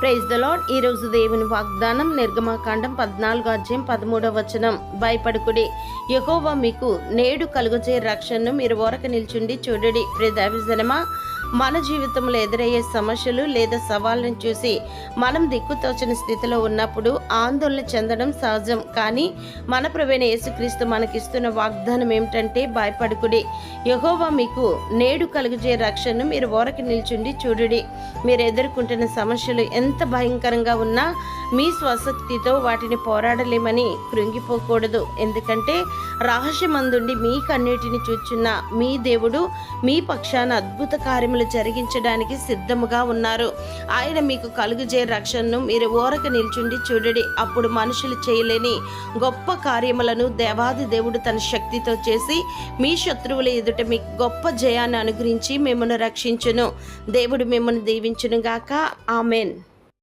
Praise the lord. ఈరోజు దేవుని వాగ్దానం నిర్గమకాండం 14:13 భయపడుకుడి, యెహోవా మీకు నేడు కలుగజే రక్షణను మీరు ఓరక నిల్చుండి చూడుడి. ప్రియజనమా, మన జీవితంలో ఎదురయ్యే సమస్యలు లేదా సవాళ్ళను చూసి మనం దిక్కుతోచని స్థితిలో ఉన్నప్పుడు ఆందోళన చెందడం సహజం. కానీ మన ప్రభువైన యేసుక్రీస్తు మనకిస్తున్న వాగ్దానం ఏమిటంటే, భయపడుకుడి, యెహోవా మీకు నేడు కలుగజే రక్షణను మీరు ఓరక నిల్చుండి చూడుడి. మీరు ఎదుర్కొంటున్న సమస్యలు ఎంత భయంకరంగా ఉన్నా మీ స్వశక్తితో వాటిని పోరాడలేమని కృంగిపోకూడదు. ఎందుకంటే రహస్యమందుండి మీ కన్నీటిని చూచున్న మీ దేవుడు మీ పక్షాన అద్భుత కార్యములు జరిగించడానికి సిద్ధముగా ఉన్నారు. ఆయన మీకు కలుగజే రక్షణను మీరు ఓరక నిల్చుండి చూడడి. అప్పుడు మనుషులు చేయలేని గొప్ప కార్యములను దేవాది దేవుడు తన శక్తితో చేసి మీ శత్రువుల ఎదుట మీకు గొప్ప జయాన్ని అనుగ్రహించి మిమ్మల్ని రక్షించును. దేవుడు మిమ్మల్ని దీవించును గాక. ఆమెన్.